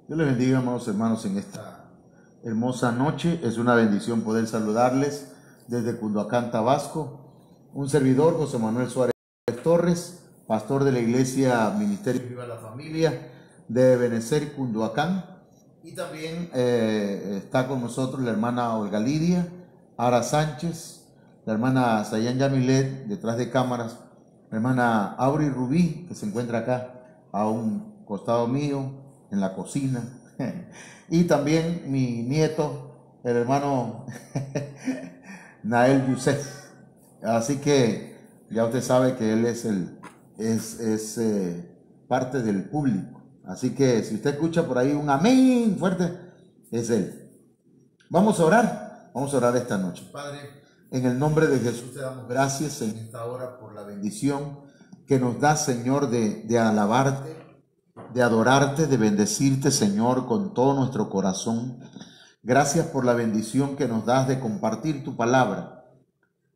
Dios les bendiga, amados hermanos, en esta hermosa noche. Es una bendición poder saludarles desde Cunduacán, Tabasco. Un servidor, José Manuel Suárez Torres, pastor de la iglesia Ministerio Viva la Familia de Benecer, Cunduacán. Y también está con nosotros la hermana Olga Lidia Ara Sánchez, la hermana Sayan Yamilet, detrás de cámaras, la hermana Auri Rubí, que se encuentra acá a un costado mío, en la cocina, y también mi nieto, el hermano Nael Youssef. Así que ya usted sabe que él es parte del público. Así que si usted escucha por ahí un amén fuerte, es él. Vamos a orar esta noche. Padre, en el nombre de Jesús te damos gracias en esta hora por la bendición que nos da, Señor, de alabarte, de adorarte, de bendecirte, Señor, con todo nuestro corazón. Gracias por la bendición que nos das de compartir tu palabra.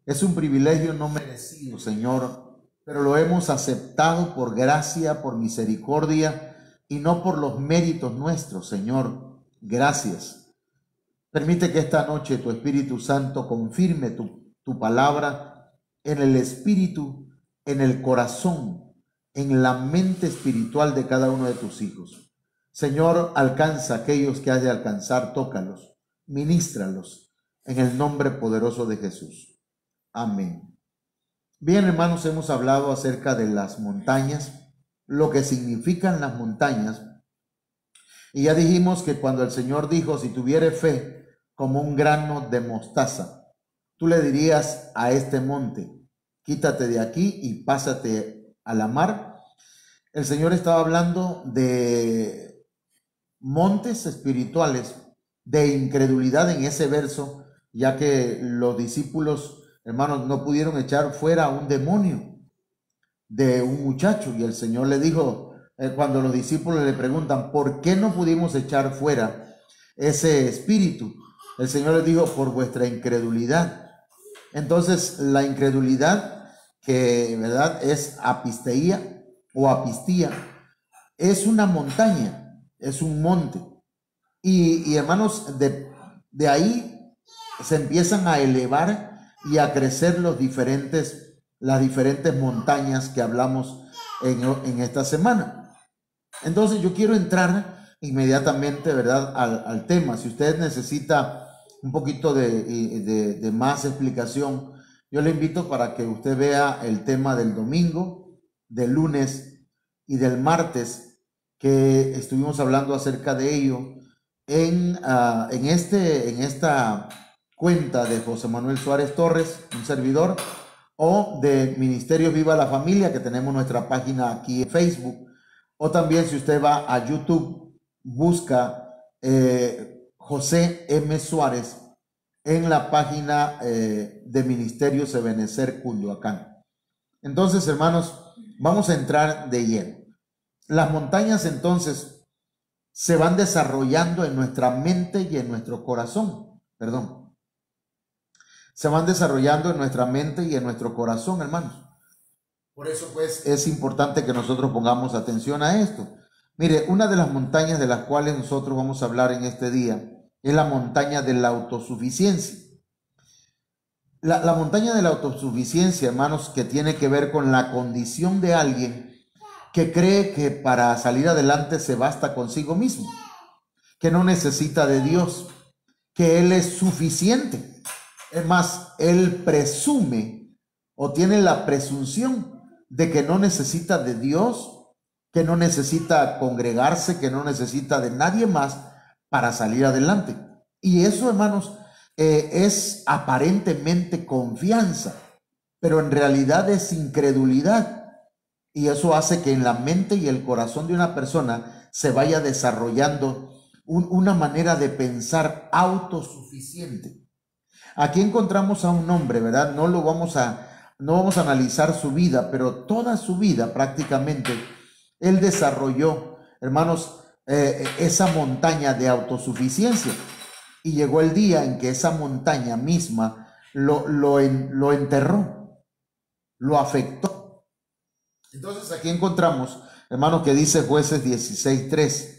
Es un privilegio no merecido, Señor, pero lo hemos aceptado por gracia, por misericordia y no por los méritos nuestros, Señor. Gracias. Permite que esta noche tu Espíritu Santo confirme tu palabra en el espíritu, en el corazón, en la mente espiritual de cada uno de tus hijos. Señor, alcanza a aquellos que has de alcanzar, tócalos, ministralos, en el nombre poderoso de Jesús. Amén. Bien, hermanos, hemos hablado acerca de las montañas, lo que significan las montañas, y ya dijimos que cuando el Señor dijo, si tuviere fe como un grano de mostaza, tú le dirías a este monte, quítate de aquí y pásate a la mar. El Señor estaba hablando de montes espirituales, de incredulidad en ese verso, ya que los discípulos, hermanos, no pudieron echar fuera a un demonio de un muchacho, y el Señor le dijo, cuando los discípulos le preguntan, ¿por qué no pudimos echar fuera ese espíritu? El Señor les dijo, por vuestra incredulidad. Entonces, la incredulidad, que verdad es apisteía o apistía, es una montaña, es un monte. Y hermanos, de ahí se empiezan a elevar y a crecer las diferentes montañas que hablamos en esta semana. Entonces yo quiero entrar inmediatamente, ¿verdad?, al tema. Si usted necesita un poquito de más explicación, yo le invito para que usted vea el tema del domingo, del lunes y del martes, que estuvimos hablando acerca de ello en esta cuenta de José Manuel Suárez Torres, un servidor, o de Ministerio Viva la Familia, que tenemos nuestra página aquí en Facebook, o también si usted va a YouTube, busca José M. Suárez en la página de Ministerio Ebenecer Cunduacán. Entonces, hermanos, vamos a entrar de lleno. Las montañas entonces se van desarrollando en nuestra mente y en nuestro corazón, se van desarrollando en nuestra mente y en nuestro corazón, hermanos. Por eso, pues, es importante que nosotros pongamos atención a esto. Mire, una de las montañas de las cuales nosotros vamos a hablar en este día es la montaña de la autosuficiencia. La montaña de la autosuficiencia, hermanos, que tiene que ver con la condición de alguien que cree que para salir adelante se basta consigo mismo, que no necesita de Dios, que Él es suficiente. Es más, Él presume o tiene la presunción de que no necesita de Dios, que no necesita congregarse, que no necesita de nadie más para salir adelante. Y eso, hermanos, es aparentemente confianza, pero en realidad es incredulidad. Y eso hace que en la mente y el corazón de una persona se vaya desarrollando una manera de pensar autosuficiente. Aquí encontramos a un hombre, ¿verdad? No vamos a analizar su vida, pero toda su vida prácticamente él desarrolló, hermanos, esa montaña de autosuficiencia. Y llegó el día en que esa montaña misma lo enterró, lo afectó. Entonces aquí encontramos, hermanos, que dice Jueces 16:3,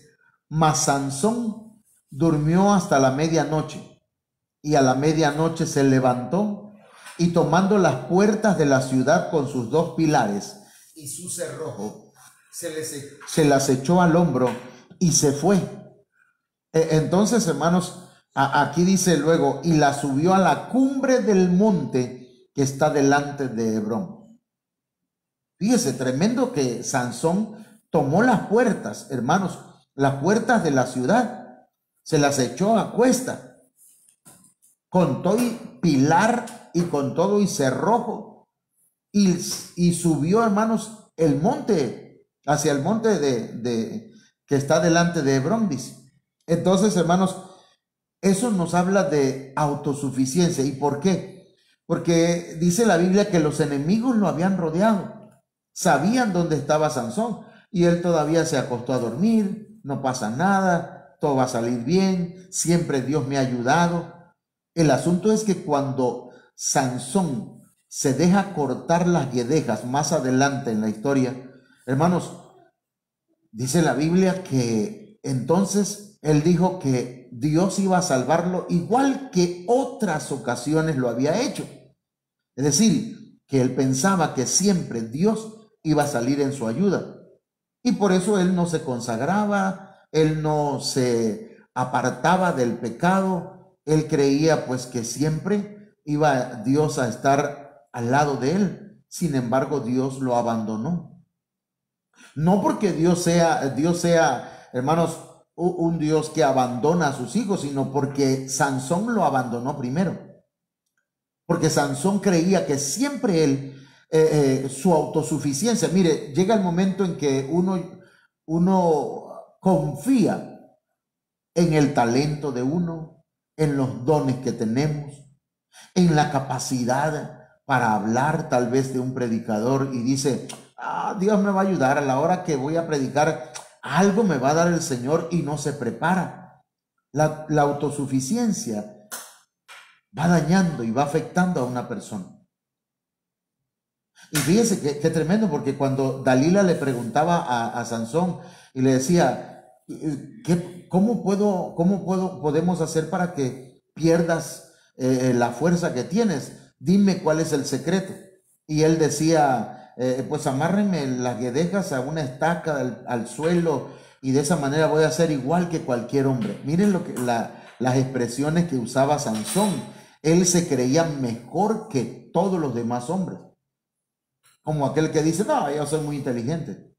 Mas Sansón durmió hasta la medianoche, y a la medianoche se levantó, y tomando las puertas de la ciudad con sus 2 pilares y su cerrojo, se las echó al hombro y se fue. Entonces, hermanos, aquí dice luego, y la subió a la cumbre del monte que está delante de Hebrón. Fíjese, tremendo que Sansón tomó las puertas, hermanos, las puertas de la ciudad, se las echó a cuesta, con todo y pilar y con todo y cerrojo, y subió, hermanos, el monte, hacia el monte que está delante de Hebrón, dice. Entonces, hermanos, eso nos habla de autosuficiencia. ¿Y por qué? Porque dice la Biblia que los enemigos lo habían rodeado, sabían dónde estaba Sansón, y él todavía se acostó a dormir, no pasa nada, todo va a salir bien, siempre Dios me ha ayudado. El asunto es que cuando Sansón se deja cortar las guedejas más adelante en la historia, hermanos, dice la Biblia que entonces él dijo que Dios iba a salvarlo igual que otras ocasiones lo había hecho. Es decir, que él pensaba que siempre Dios iba a salir en su ayuda. Y por eso él no se consagraba, él no se apartaba del pecado. Él creía pues que siempre iba Dios a estar al lado de él. Sin embargo, Dios lo abandonó. No porque Dios sea, hermanos, un Dios que abandona a sus hijos, sino porque Sansón lo abandonó primero. Porque Sansón creía que siempre él, su autosuficiencia, mire, llega el momento en que uno confía en el talento de uno, en los dones que tenemos, en la capacidad para hablar tal vez de un predicador, y dice, Dios me va a ayudar a la hora que voy a predicar, algo me va a dar el Señor, y no se prepara. La autosuficiencia va dañando y va afectando a una persona. Y fíjese que tremendo, porque cuando Dalila le preguntaba a Sansón y le decía, ¿cómo podemos hacer para que pierdas la fuerza que tienes? Dime cuál es el secreto. Y él decía, pues amárrenme las guedejas a una estaca al suelo, y de esa manera voy a ser igual que cualquier hombre. Miren las expresiones que usaba Sansón. Él se creía mejor que todos los demás hombres. Como aquel que dice, no, yo soy muy inteligente.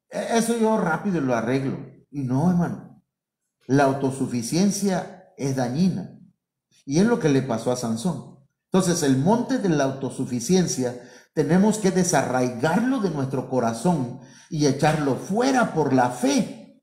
Eso yo rápido lo arreglo. Y no, hermano. La autosuficiencia es dañina. Y es lo que le pasó a Sansón. Entonces, el monte de la autosuficiencia tenemos que desarraigarlo de nuestro corazón y echarlo fuera por la fe.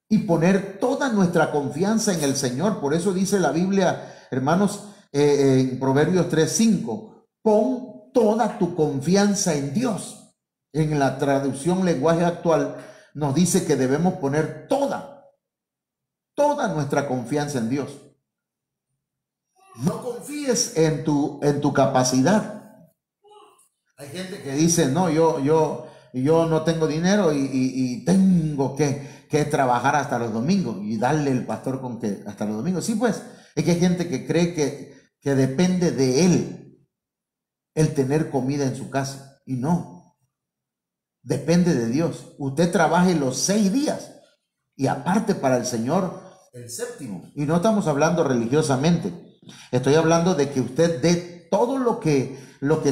Y poner toda nuestra confianza en el Señor. Por eso dice la Biblia, hermanos, en Proverbios 3:5, pon toda tu confianza en Dios. En la traducción lenguaje actual nos dice que debemos poner toda nuestra confianza en Dios. No confíes en tu capacidad. Hay gente que dice, no, yo no tengo dinero y tengo que trabajar hasta los domingos, y darle el pastor con que hasta los domingos. Sí, pues, es que hay gente que cree que depende de él el tener comida en su casa, y no, depende de Dios. Usted trabaje los 6 días y aparte para el Señor el séptimo. Y no estamos hablando religiosamente, estoy hablando de que usted dé todo lo que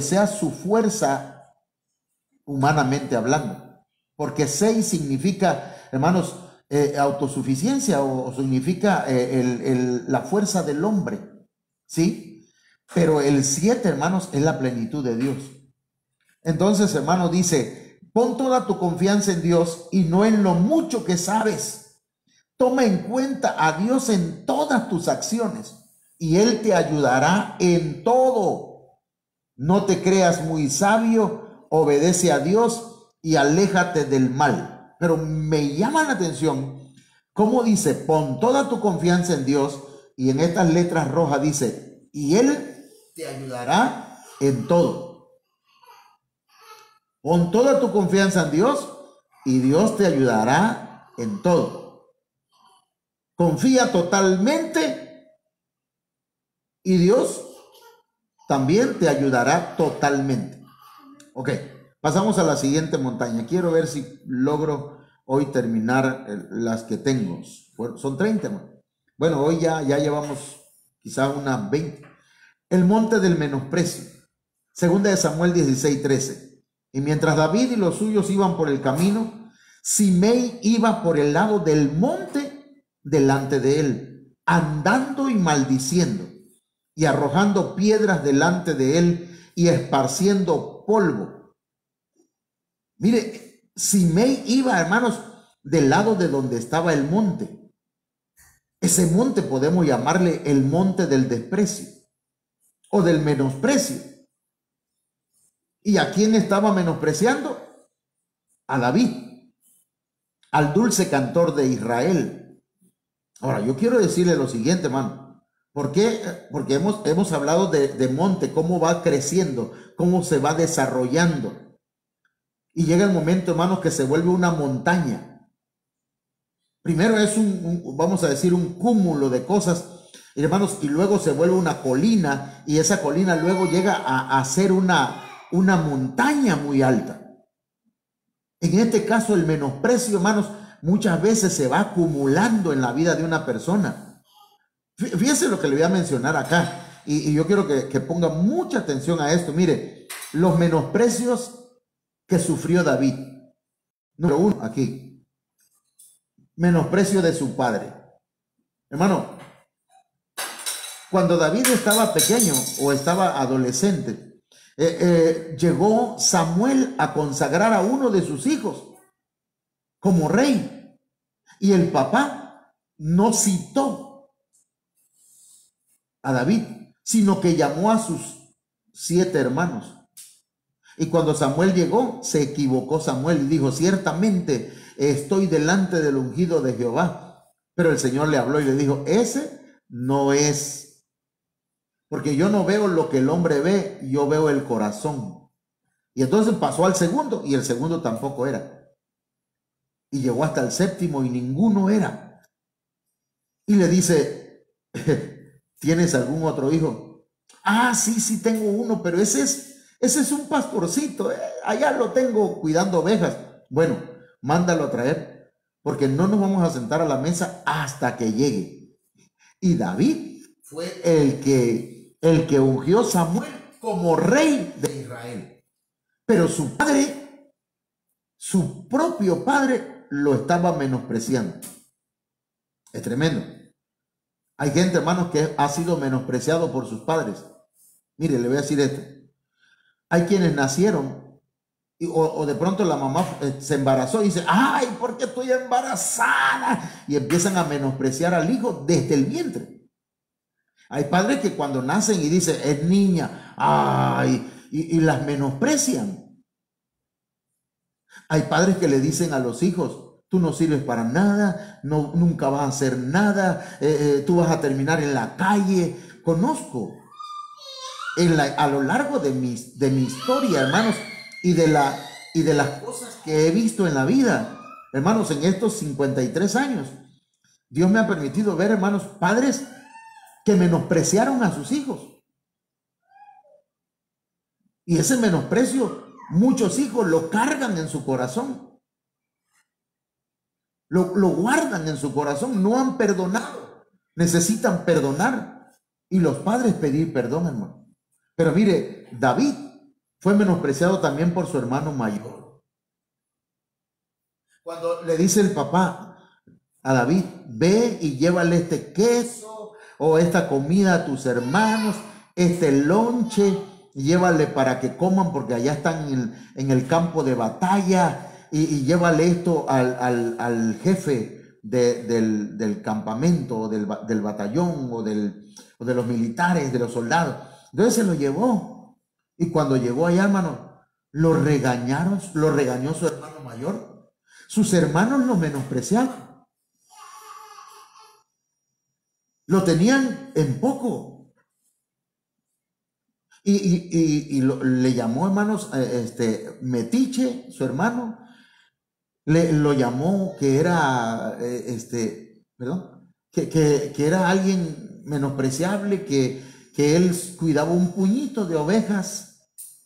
sea su fuerza, humanamente hablando, porque 6 significa, hermanos, autosuficiencia, o significa la fuerza del hombre, ¿sí? Pero el 7, hermanos, es la plenitud de Dios. Entonces, hermano, dice, pon toda tu confianza en Dios y no en lo mucho que sabes. Toma en cuenta a Dios en todas tus acciones y Él te ayudará en todo. No te creas muy sabio, obedece a Dios y aléjate del mal. Pero me llama la atención cómo dice, pon toda tu confianza en Dios, y en estas letras rojas dice, y Él te ayudará en todo. Pon toda tu confianza en Dios y Dios te ayudará en todo. Confía totalmente y Dios también te ayudará totalmente. Ok, pasamos a la siguiente montaña. Quiero ver si logro hoy terminar las que tengo. Son 30, hermano. Bueno, hoy ya llevamos quizás unas 20. El monte del menosprecio. Segunda de Samuel 16:13. Y mientras David y los suyos iban por el camino, Simei iba por el lado del monte delante de él, andando y maldiciendo, y arrojando piedras delante de él y esparciendo polvo. Mire, Simei iba, hermanos, del lado de donde estaba el monte. Ese monte podemos llamarle el monte del desprecio o del menosprecio. ¿Y a quién estaba menospreciando? A David, al dulce cantor de Israel. Ahora, yo quiero decirle lo siguiente, hermano. ¿Por qué? Porque hemos hablado de monte, cómo va creciendo, cómo se va desarrollando. Y llega el momento, hermanos, que se vuelve una montaña. Primero es vamos a decir, un cúmulo de cosas, hermanos, y luego se vuelve una colina, y esa colina luego llega a ser una montaña muy alta. En este caso, el menosprecio, hermanos, muchas veces se va acumulando en la vida de una persona. Fíjense lo que le voy a mencionar acá, y yo quiero que ponga mucha atención a esto. Mire, los menosprecios que sufrió David. Número 1, aquí. Menosprecio de su padre. Hermano, cuando David estaba pequeño o estaba adolescente, llegó Samuel a consagrar a uno de sus hijos como rey, y el papá no citó a David, sino que llamó a sus 7 hermanos. Y cuando Samuel llegó, se equivocó Samuel y dijo: ciertamente estoy delante del ungido de Jehová. Pero el Señor le habló y le dijo: ese no es, porque yo no veo lo que el hombre ve, yo veo el corazón. Y entonces pasó al segundo, y el segundo tampoco era. Y llegó hasta el 7º y ninguno era. Y le dice: ¿tienes algún otro hijo? Ah, sí tengo uno, pero ese es un pastorcito. Allá lo tengo cuidando ovejas. Bueno, mándalo a traer, porque no nos vamos a sentar a la mesa hasta que llegue. Y David fue el que ungió a Samuel como rey de Israel. Pero su padre, su propio padre, lo estaba menospreciando. Es tremendo. Hay gente, hermanos, que ha sido menospreciado por sus padres. Mire, le voy a decir esto. Hay quienes nacieron o de pronto la mamá se embarazó y dice: ay, ¿por qué estoy embarazada? Y empiezan a menospreciar al hijo desde el vientre. Hay padres que cuando nacen y dicen: es niña, ay, y las menosprecian. Hay padres que le dicen a los hijos: tú no sirves para nada, nunca vas a hacer nada, tú vas a terminar en la calle. Conozco a lo largo de mi historia, hermanos, y de las cosas que he visto en la vida, hermanos, en estos 53 años, Dios me ha permitido ver, hermanos, padres que menospreciaron a sus hijos. Y ese menosprecio, muchos hijos lo cargan en su corazón. Lo guardan en su corazón, no han perdonado, necesitan perdonar. Y los padres pedir perdón, hermano. Pero mire, David fue menospreciado también por su hermano mayor. Cuando le dice el papá a David: ve y llévale este queso o esta comida a tus hermanos, este lonche, llévale para que coman porque allá están en el campo de batalla, y llévale esto al jefe del campamento o del batallón o de los militares, de los soldados. Entonces se lo llevó, y cuando llegó allá, hermano, lo regañó su hermano mayor. Sus hermanos lo menospreciaban, lo tenían en poco, y le llamó, hermanos, metiche, su hermano, lo llamó que era, perdón, que era alguien menospreciable, que él cuidaba un puñito de ovejas,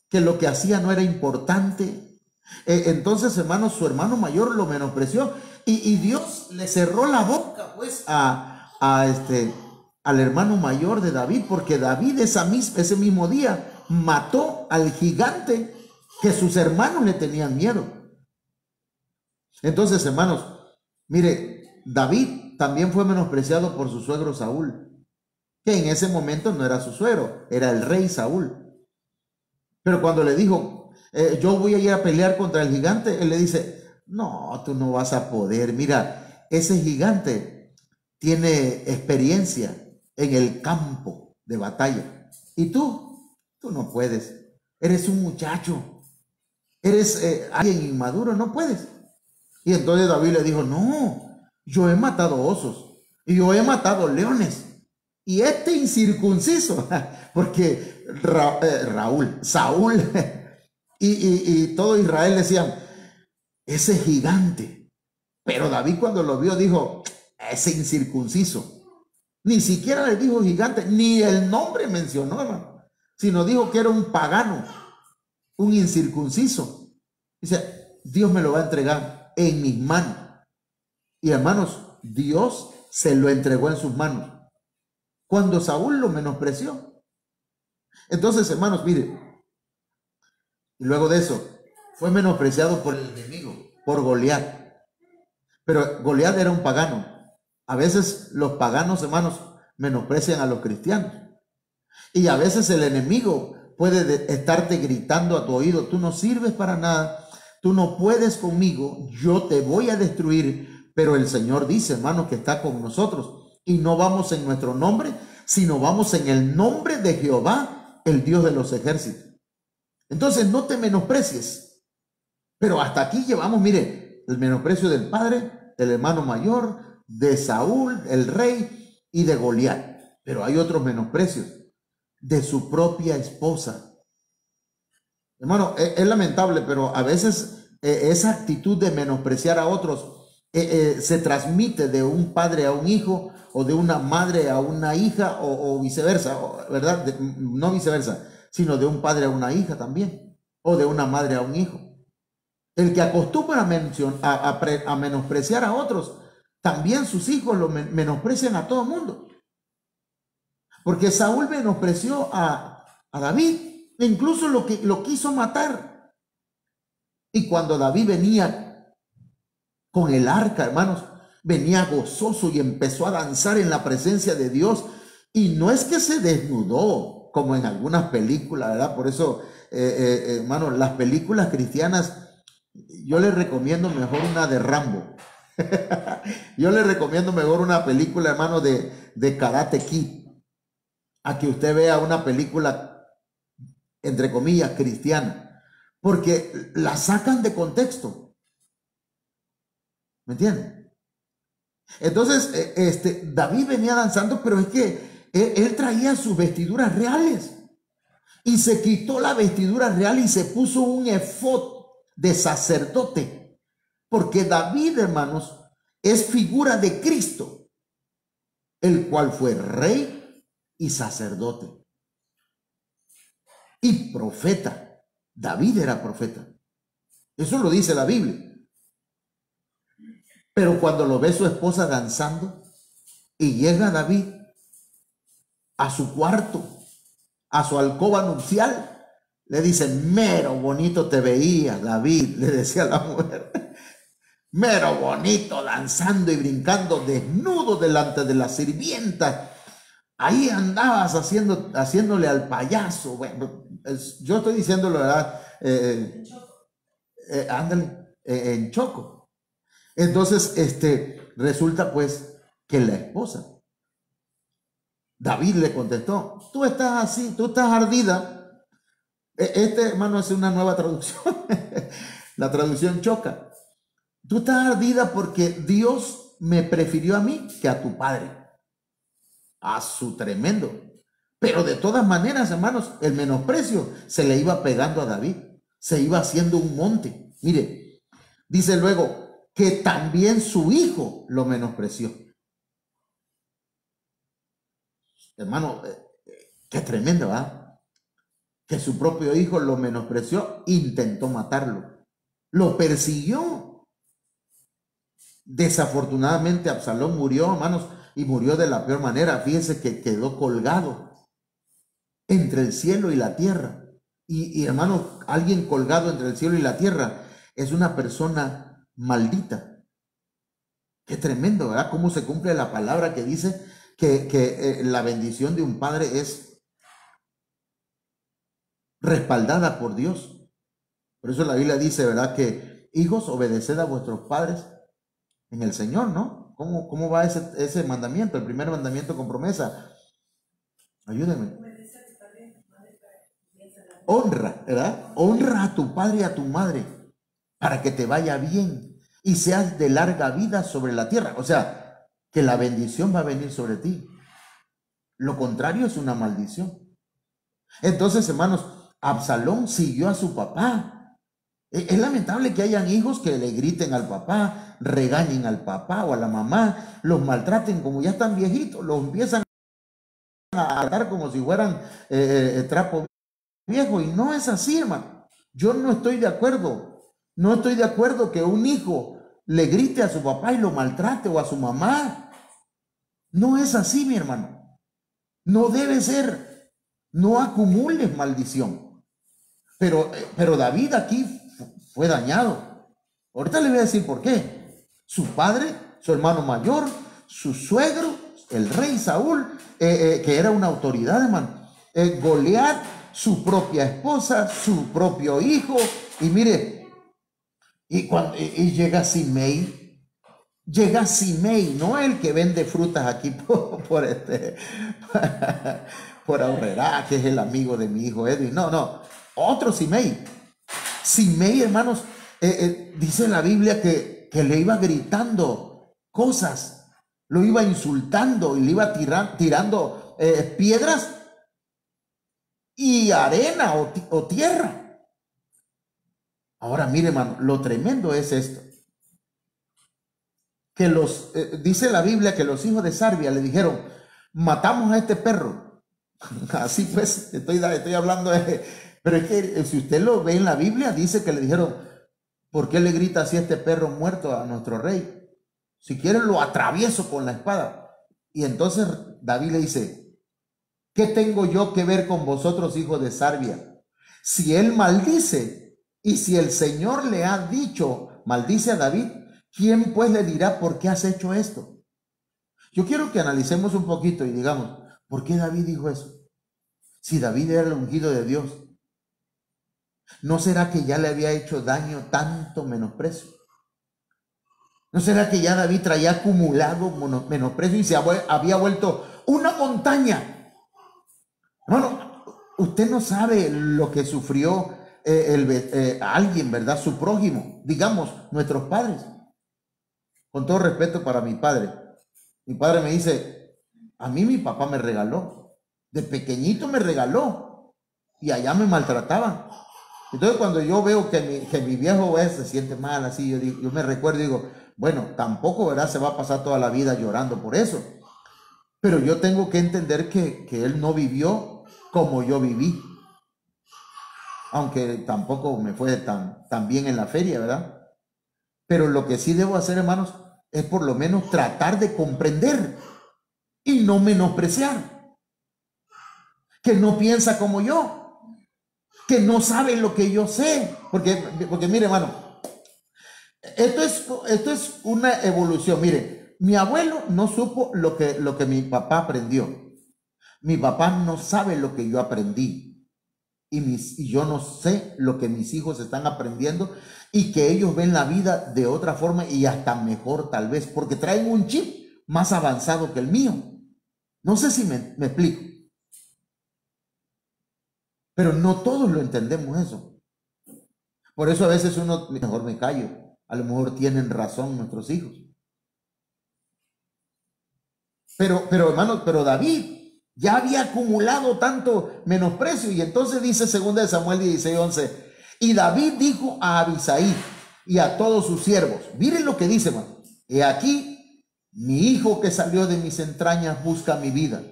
que lo que hacía no era importante. Entonces, hermanos, su hermano mayor lo menospreció y Dios le cerró la boca, pues, al hermano mayor de David, porque David ese mismo día mató al gigante que sus hermanos le tenían miedo. Entonces, hermanos, mire, David también fue menospreciado por su suegro Saúl, que en ese momento no era su suegro, era el rey Saúl. Pero cuando le dijo, yo voy a ir a pelear contra el gigante, él le dice, no, tú no vas a poder. Mira, ese gigante tiene experiencia en el campo de batalla. Y tú no puedes. Eres un muchacho. Eres alguien inmaduro, no puedes. Y entonces David le dijo, no, yo he matado osos y yo he matado leones. Y este incircunciso, porque Saúl y todo Israel decían, ese gigante. Pero David cuando lo vio dijo, ese incircunciso. Ni siquiera le dijo gigante, ni el nombre mencionó, hermano, sino dijo que era un pagano, un incircunciso. Dice, Dios me lo va a entregar en mis manos. Y hermanos, Dios se lo entregó en sus manos cuando Saúl lo menospreció. Entonces, hermanos, mire, y luego de eso, fue menospreciado por el enemigo, por Goliat. Pero Goliat era un pagano. A veces los paganos, hermanos, menosprecian a los cristianos. Y a veces el enemigo puede estarte gritando a tu oído, tú no sirves para nada, tú no puedes conmigo, yo te voy a destruir. Pero el Señor dice, hermanos, que está con nosotros. Y no vamos en nuestro nombre, sino vamos en el nombre de Jehová, el Dios de los ejércitos. Entonces no te menosprecies. Pero hasta aquí llevamos, mire, el menosprecio del padre, del hermano mayor, de Saúl, el rey, y de Goliat. Pero hay otros menosprecios de su propia esposa. Hermano, es lamentable, pero a veces esa actitud de menospreciar a otros se transmite de un padre a un hijo, o de una madre a una hija, o viceversa, ¿verdad? No viceversa, sino de un padre a una hija también, o de una madre a un hijo. El que acostumbra a menospreciar a otros, también sus hijos lo menosprecian a todo el mundo. Porque Saúl menospreció a David, incluso lo quiso matar. Y cuando David venía con el arca, hermanos, venía gozoso y empezó a danzar en la presencia de Dios. Y no es que se desnudó, como en algunas películas, ¿verdad? Por eso, hermanos, las películas cristianas, yo les recomiendo mejor una de Rambo. Yo les recomiendo mejor una película, hermano, de Karate Kid, a que usted vea una película, entre comillas, cristiana, porque la sacan de contexto. ¿Me entienden? Entonces, David venía danzando, pero es que él traía sus vestiduras reales y se quitó la vestidura real y se puso un efod de sacerdote. Porque David, hermanos, es figura de Cristo, el cual fue rey y sacerdote y profeta. David era profeta. Eso lo dice la Biblia. Pero cuando lo ve su esposa danzando y llega David a su cuarto, a su alcoba nupcial, le dice, mero bonito te veía, David, le decía a la mujer. Mero bonito, danzando y brincando desnudo delante de la sirvienta. Ahí andabas haciéndole al payaso. Bueno, yo estoy diciéndolo, ¿verdad? Ándale, en Choco. Entonces, resulta pues que la esposa, David le contestó, tú estás así, tú estás ardida. Hermano, es una nueva traducción. La traducción Choca. Tú estás ardida porque Dios me prefirió a mí que a tu padre. A su tremendo. Pero de todas maneras, hermanos, el menosprecio se le iba pegando a David. Se iba haciendo un monte. Mire, dice luego, que también su hijo lo menospreció. Hermano, qué tremendo, ¿verdad? Que su propio hijo lo menospreció, intentó matarlo, lo persiguió. Desafortunadamente Absalón murió, hermanos, y murió de la peor manera. Fíjense que quedó colgado entre el cielo y la tierra. Y hermano, alguien colgado entre el cielo y la tierra es una persona maldita. Qué tremendo, ¿verdad? Cómo se cumple la palabra que dice que la bendición de un padre es respaldada por Dios. Por eso la Biblia dice, ¿verdad? Que hijos, obedeced a vuestros padres en el Señor, ¿no? ¿Cómo va ese mandamiento? El primer mandamiento con promesa. Ayúdenme. Honra, ¿verdad? Honra a tu padre y a tu madre para que te vaya bien y seas de larga vida sobre la tierra. O sea, que la bendición va a venir sobre ti. Lo contrario es una maldición. Entonces, hermanos, Absalón siguió a su papá. Es lamentable que hayan hijos que le griten al papá, regañen al papá o a la mamá, los maltraten como ya están viejitos, los empiezan a tratar como si fueran trapo viejo, y no es así, hermano. Yo no estoy de acuerdo. No estoy de acuerdo que un hijo le grite a su papá y lo maltrate, o a su mamá. No es así, mi hermano. No debe ser. No acumules maldición. Pero David aquí fue dañado. Ahorita le voy a decir por qué. Su padre, su hermano mayor, su suegro, el rey Saúl, que era una autoridad, hermano. Goliat, su propia esposa, su propio hijo. Y mire, y llega Simei. Llega Simei, no el que vende frutas aquí por Aurrerá, que es el amigo de mi hijo Edwin. No, otro Simei. Simei, hermanos, dice la Biblia que le iba gritando cosas, lo iba insultando y le iba tirando piedras y arena o tierra. Ahora mire, hermano, lo tremendo es esto. Que dice la Biblia que los hijos de Sarbia le dijeron, matamos a este perro. Así pues, estoy hablando pero es que si usted lo ve en la Biblia, dice que le dijeron, ¿por qué le grita así a este perro muerto a nuestro rey? Si quiere lo atravieso con la espada. Y entonces David le dice, ¿qué tengo yo que ver con vosotros, hijos de Sarbia? Si él maldice, y si el Señor le ha dicho, maldice a David, ¿quién pues le dirá por qué has hecho esto? Yo quiero que analicemos un poquito y digamos, ¿por qué David dijo eso? Si David era el ungido de Dios, ¿no será que ya le había hecho daño tanto menosprecio? ¿No será que ya David traía acumulado menosprecio y se había vuelto una montaña? Hermano, usted no sabe lo que sufrió alguien, ¿verdad? Su prójimo, digamos, nuestros padres. Con todo respeto para mi padre. Mi padre me dice, a mí mi papá me regaló. De pequeñito me regaló. Y allá me maltrataban. Entonces cuando yo veo que mi viejo se siente mal, así, yo me recuerdo y digo, bueno, tampoco, ¿verdad? Se va a pasar toda la vida llorando por eso. Pero yo tengo que entender que él no vivió como yo viví. Aunque tampoco me fue tan bien en la feria, ¿verdad? Pero lo que sí debo hacer, hermanos, es por lo menos tratar de comprender y no menospreciar. Que no piensa como yo, que no sabe lo que yo sé. Porque mire, hermano, esto es una evolución. Mire, mi abuelo no supo lo que mi papá aprendió. Mi papá no sabe lo que yo aprendí. Y yo no sé lo que mis hijos están aprendiendo, y que ellos ven la vida de otra forma y hasta mejor tal vez, porque traen un chip más avanzado que el mío. No sé si me explico. Pero no todos lo entendemos eso. Por eso a veces uno, mejor me callo, a lo mejor tienen razón nuestros hijos. Pero hermano, David ya había acumulado tanto menosprecio, y entonces dice 2 Samuel 16:11, y David dijo a Abisai, y a todos sus siervos. Miren lo que dice, hermano. He aquí, mi hijo que salió de mis entrañas busca mi vida.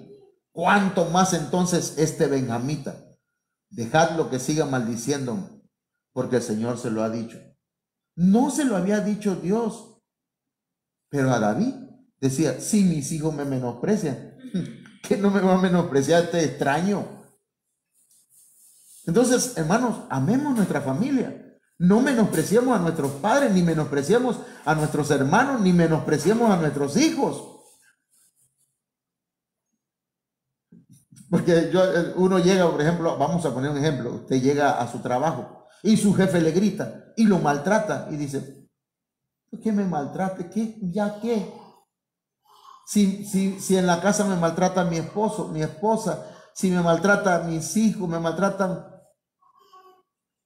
¿Cuánto más entonces este benjamita? Dejadlo que siga maldiciéndome, porque el Señor se lo ha dicho. No se lo había dicho Dios, pero a David decía, si mis hijos me menosprecian, ¿qué no me va a menospreciar este extraño? Entonces, hermanos, amemos nuestra familia. No menospreciemos a nuestros padres, ni menospreciemos a nuestros hermanos, ni menospreciemos a nuestros hijos. Porque uno llega, por ejemplo, vamos a poner un ejemplo, usted llega a su trabajo y su jefe le grita y lo maltrata y dice, ¿por qué me maltrate? ¿Qué? ¿Ya qué? Si en la casa me maltrata mi esposo, mi esposa, si me maltrata mis hijos, me maltratan,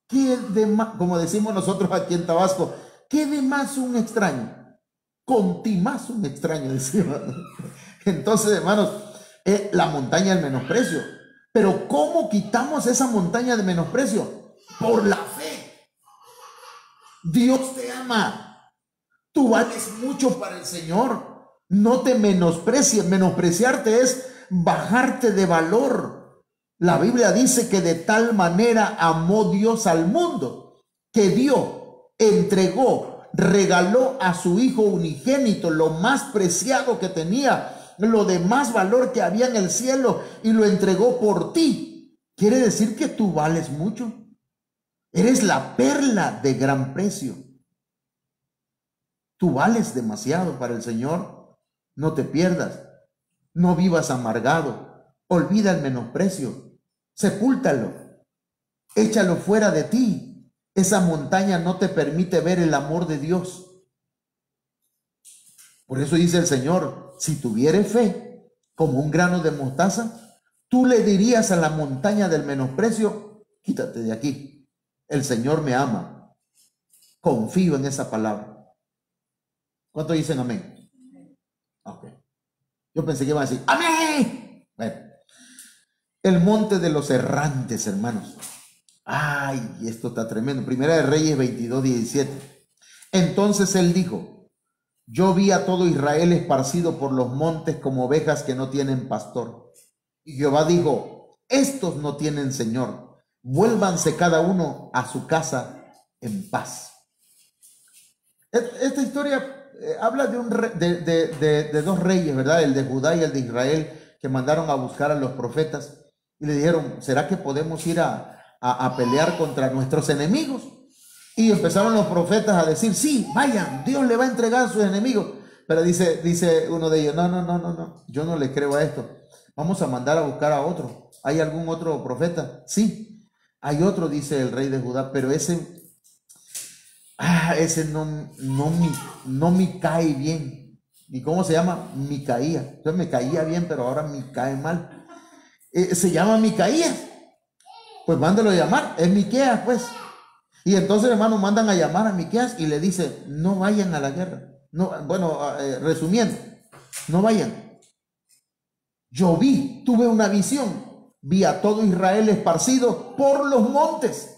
¿qué de más? Como decimos nosotros aquí en Tabasco, ¿qué de más un extraño? Con ti más un extraño, decimos. Entonces, hermanos, es la montaña del menosprecio. Pero ¿cómo quitamos esa montaña de menosprecio? Por la fe. Dios te ama. Tú vales mucho para el Señor. No te menosprecies. Menospreciarte es bajarte de valor. La Biblia dice que de tal manera amó Dios al mundo, que dio, entregó, regaló a su Hijo unigénito, lo más preciado que tenía, lo de más valor que había en el cielo, y lo entregó por ti. Quiere decir que tú vales mucho. Eres la perla de gran precio. Tú vales demasiado para el Señor. No te pierdas. No vivas amargado. Olvida el menosprecio. Sepúltalo. Échalo fuera de ti. Esa montaña no te permite ver el amor de Dios. Por eso dice el Señor, si tuvieres fe como un grano de mostaza, tú le dirías a la montaña del menosprecio, quítate de aquí. El Señor me ama. Confío en esa palabra. ¿Cuántos dicen amén? Ok. Yo pensé que iban a decir amén. Bueno, el monte de los errantes, hermanos. Ay, esto está tremendo. Primera de Reyes 22:17. Entonces él dijo, yo vi a todo Israel esparcido por los montes como ovejas que no tienen pastor. Y Jehová dijo, estos no tienen señor. Vuélvanse cada uno a su casa en paz. Esta historia habla de dos reyes, ¿verdad? El de Judá y el de Israel, que mandaron a buscar a los profetas y le dijeron, ¿será que podemos ir a pelear contra nuestros enemigos? Y empezaron los profetas a decir, sí, vayan, Dios le va a entregar a sus enemigos. Pero dice uno de ellos, no, yo no le creo a esto. Vamos a mandar a buscar a otro. ¿Hay algún otro profeta? Sí, hay otro, dice el rey de Judá, pero ese no me cae bien. ¿Y cómo se llama? Micaía. Entonces me caía bien, pero ahora me cae mal. Se llama Micaías. Pues mándelo a llamar, es Miqueas, pues. Y entonces, hermanos, mandan a llamar a Miqueas y le dice, no vayan a la guerra. No, bueno, resumiendo, no vayan. Yo tuve una visión, vi a todo Israel esparcido por los montes,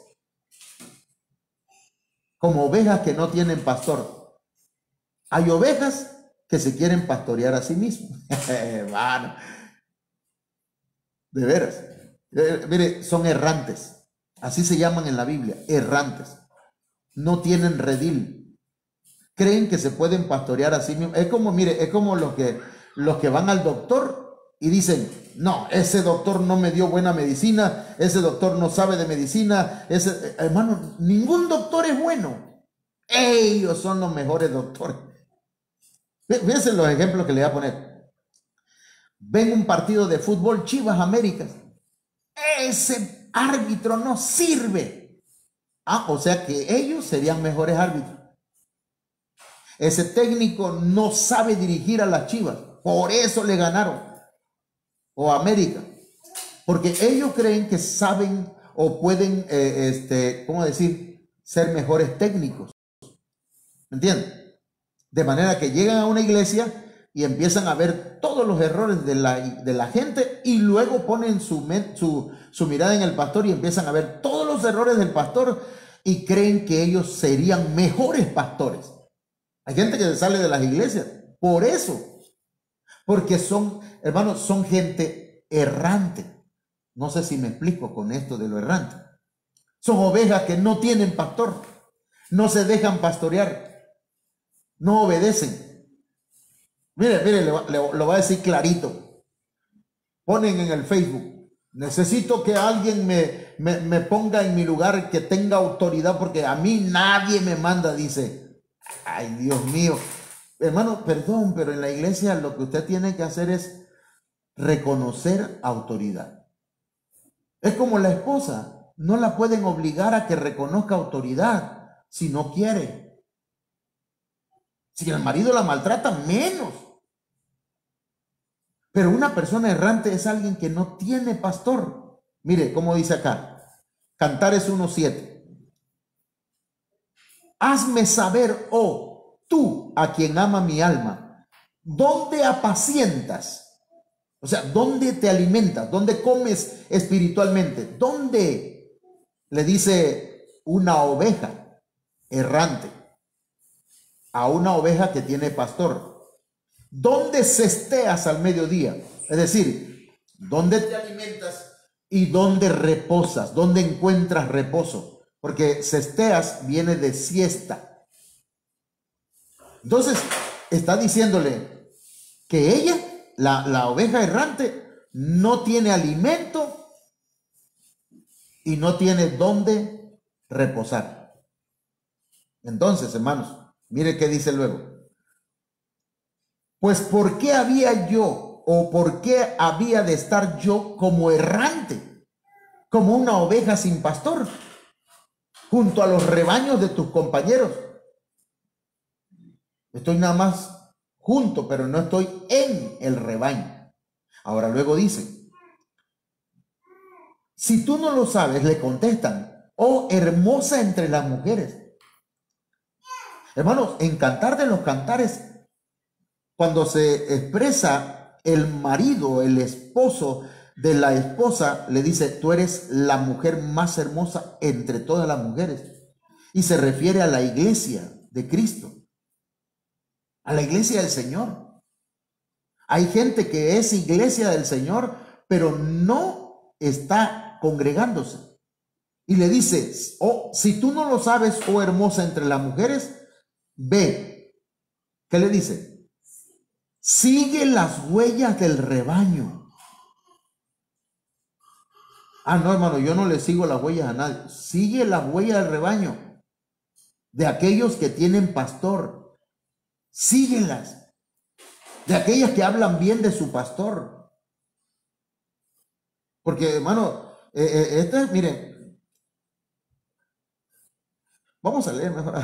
como ovejas que no tienen pastor. Hay ovejas que se quieren pastorear a sí mismos. Bueno, de veras. Mire, son errantes. Así se llaman en la Biblia, errantes. No tienen redil. Creen que se pueden pastorear a sí mismos. Es como, mire, es como los que van al doctor y dicen, no, ese doctor no me dio buena medicina, ese doctor no sabe de medicina, hermano, ningún doctor es bueno. Ellos son los mejores doctores. Fíjense los ejemplos que le voy a poner. Ven un partido de fútbol, Chivas Américas. Ese árbitro no sirve. O sea que ellos serían mejores árbitros. Ese técnico no sabe dirigir a las Chivas, por eso le ganaron. O América, porque ellos creen que saben o pueden, ¿cómo decir? Ser mejores técnicos. ¿Me entienden? De manera que llegan a una iglesia y empiezan a ver todos los errores de la gente y luego ponen su mirada en el pastor y empiezan a ver todos los errores del pastor y creen que ellos serían mejores pastores. Hay gente que se sale de las iglesias por eso, porque son, hermanos, son gente errante. No sé si me explico con esto de lo errante. Son ovejas que no tienen pastor, no se dejan pastorear, no obedecen. Mire, lo voy a decir clarito. Ponen en el Facebook: necesito que alguien me ponga en mi lugar, que tenga autoridad, porque a mí nadie me manda. Dice, ay, Dios mío. Hermano, perdón, pero en la iglesia lo que usted tiene que hacer es reconocer autoridad. Es como la esposa. No la pueden obligar a que reconozca autoridad si no quiere. Si el marido la maltrata, menos. Pero una persona errante es alguien que no tiene pastor. Mire cómo dice acá, Cantares 1:7. Hazme saber, oh tú, a quien ama mi alma, ¿dónde apacientas? O sea, ¿dónde te alimentas? ¿Dónde comes espiritualmente? ¿Dónde? Le dice una oveja errante a una oveja que tiene pastor. ¿Dónde cesteas al mediodía? Es decir, ¿dónde te alimentas y dónde reposas? ¿Dónde encuentras reposo? Porque cesteas viene de siesta. Entonces, está diciéndole que ella, la oveja errante, no tiene alimento y no tiene dónde reposar. Entonces, hermanos, mire qué dice luego. Pues ¿por qué había yo, o por qué había de estar yo como errante, como una oveja sin pastor, junto a los rebaños de tus compañeros? Estoy nada más junto, pero no estoy en el rebaño. Ahora luego dice, si tú no lo sabes, le contestan, oh hermosa entre las mujeres. Hermanos, en Cantar de los Cantares, cuando se expresa el marido, el esposo de la esposa, le dice, tú eres la mujer más hermosa entre todas las mujeres. Y se refiere a la iglesia de Cristo, a la iglesia del Señor. Hay gente que es iglesia del Señor, pero no está congregándose. Y le dice, oh, si tú no lo sabes, oh hermosa entre las mujeres, ve. ¿Qué le dice? Sigue las huellas del rebaño. Ah, no, hermano, yo no le sigo las huellas a nadie. Sigue las huellas del rebaño, de aquellos que tienen pastor. Síguelas. De aquellas que hablan bien de su pastor. Porque, hermano, miren, vamos a leer mejor.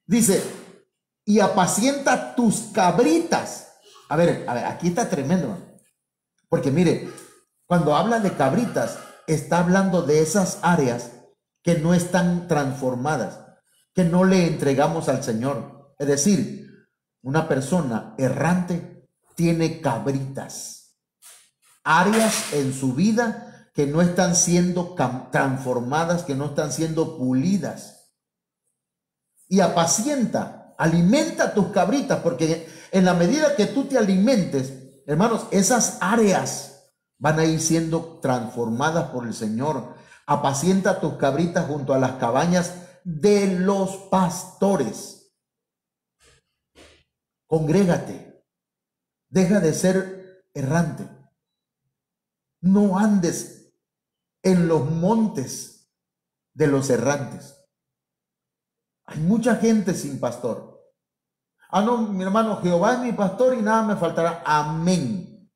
Dice, y apacienta tus cabritas. A ver, aquí está tremendo. Porque mire, cuando habla de cabritas, está hablando de esas áreas que no están transformadas, que no le entregamos al Señor. Es decir, una persona errante tiene cabritas, áreas en su vida que no están siendo transformadas, que no están siendo pulidas. Y apacienta, alimenta tus cabritas, porque en la medida que tú te alimentes, hermanos, esas áreas van a ir siendo transformadas por el Señor. Apacienta tus cabritas junto a las cabañas de los pastores. Congrégate. Deja de ser errante. No andes en los montes de los errantes. Hay mucha gente sin pastor. Ah, no, mi hermano, Jehová es mi pastor y nada me faltará. Amén.